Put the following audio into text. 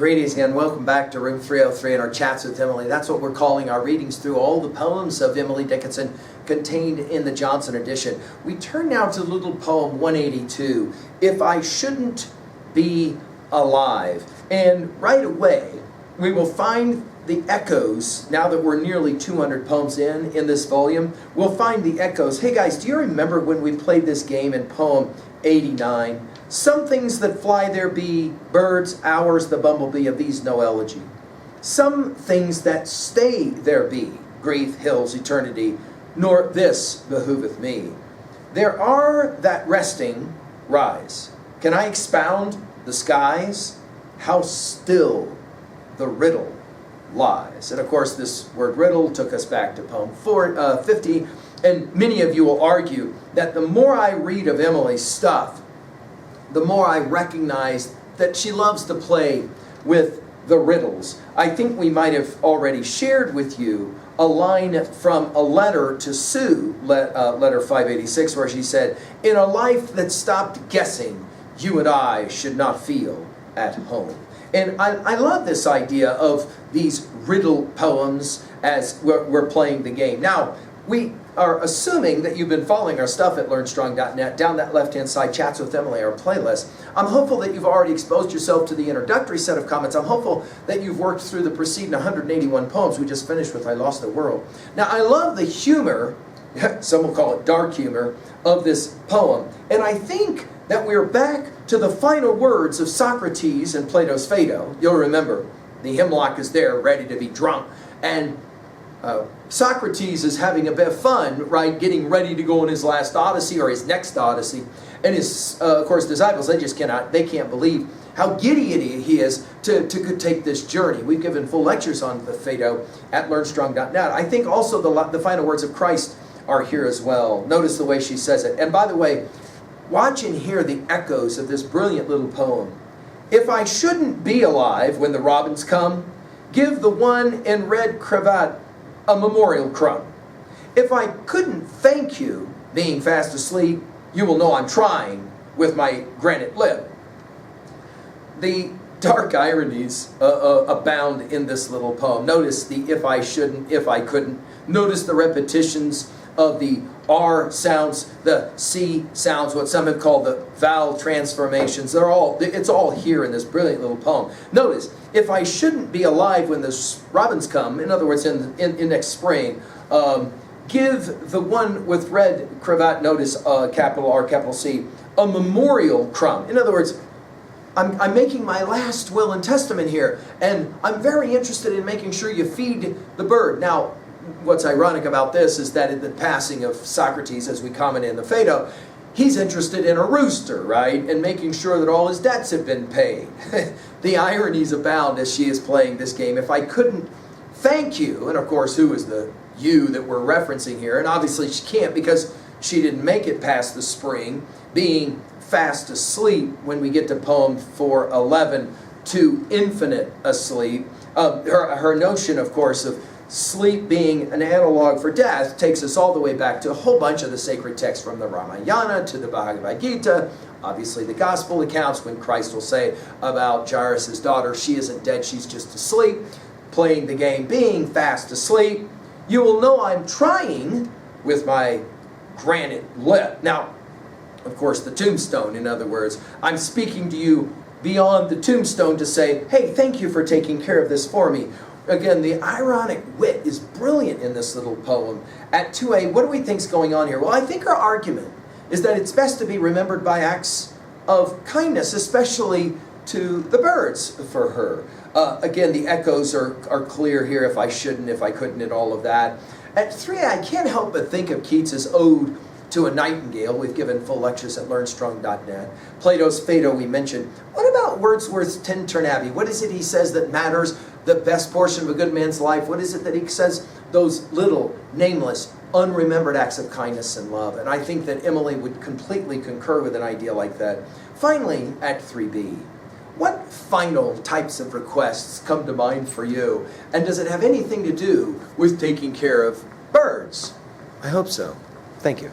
Greetings again. Welcome back to room 303 and our chats with Emily. That's what we're calling our readings through all the poems of Emily Dickinson contained in the Johnson edition. We turn now to little poem 182, If I Shouldn't Be Alive. And right away, we will find the echoes, now that we're nearly 200 poems in this volume, we'll find the echoes. Hey guys, do you remember when we played this game in poem 89? Some things that fly there be, birds, ours, the bumblebee, of these no elegy. Some things that stay there be, grief, hills, eternity, nor this behooveth me. There are that resting rise. Can I expound the skies? How still the riddle lies. And of course this word riddle took us back to poem 50, and many of you will argue that the more I read of Emily's stuff, the more I recognize that she loves to play with the riddles. I think we might have already shared with you a line from a letter to Sue, letter 586, where she said, "In a life that stopped guessing, you and I should not feel at home." And I love this idea of these riddle poems as we're playing the game. Now, we are assuming that you've been following our stuff at LearnStrong.net. Down that left-hand side, Chats with Emily, our playlist. I'm hopeful that you've already exposed yourself to the introductory set of comments. I'm hopeful that you've worked through the preceding 181 poems we just finished with I Lost the World. Now, I love the humor, some will call it dark humor, of this poem. And I think that we're back to the final words of Socrates in Plato's Phaedo. You'll remember, the hemlock is there, ready to be drunk. And Socrates is having a bit of fun, right, getting ready to go on his last Odyssey, or his next Odyssey. And his, of course, disciples, they can't believe how giddy he is to take this journey. We've given full lectures on the Phaedo at LearnStrong.net. I think also the final words of Christ are here as well. Notice the way she says it. And by the way, watch and hear the echoes of this brilliant little poem. If I shouldn't be alive when the robins come, give the one in red cravat a memorial crumb. If I couldn't thank you, being fast asleep, you will know I'm trying with my granite lip. The dark ironies abound in this little poem. Notice the if I shouldn't, if I couldn't. Notice the repetitions of the R sounds, the C sounds, what some have called the vowel transformations. It's all here in this brilliant little poem. Notice, if I shouldn't be alive when the robins come, in other words, in next spring, give the one with red cravat, notice capital R, capital C, a memorial crumb. In other words, I'm making my last will and testament here, and I'm very interested in making sure you feed the bird. Now, what's ironic about this is that in the passing of Socrates, as we comment in the Phaedo, he's interested in a rooster, right? And making sure that all his debts have been paid. The ironies abound as she is playing this game. If I couldn't thank you, and of course, who is the you that we're referencing here? And obviously she can't because she didn't make it past the spring, being fast asleep when we get to poem 411, to infinite asleep. Her notion, of course, of sleep being an analog for death takes us all the way back to a whole bunch of the sacred texts, from the Ramayana to the Bhagavad Gita, obviously the gospel accounts when Christ will say about Jairus' daughter, she isn't dead, she's just asleep, playing the game, being fast asleep. You will know I'm trying with my granite lip. Now, of course, the tombstone, in other words, I'm speaking to you beyond the tombstone to say, hey, thank you for taking care of this for me. Again, the ironic wit is brilliant in this little poem. At 2a, what do we think's going on here? Well, I think her argument is that it's best to be remembered by acts of kindness, especially to the birds for her. Again, the echoes are clear here, if I shouldn't, if I couldn't, and all of that. At 3a, I can't help but think of Keats's Ode to a Nightingale. We've given full lectures at LearnStrong.net. Plato's Phaedo we mentioned. What about Wordsworth's Tintern Abbey? What is it he says that matters? The best portion of a good man's life. What is it that he says? Those little, nameless, unremembered acts of kindness and love. And I think that Emily would completely concur with an idea like that. Finally, at 3b, what final types of requests come to mind for you? And does it have anything to do with taking care of birds? I hope so. Thank you.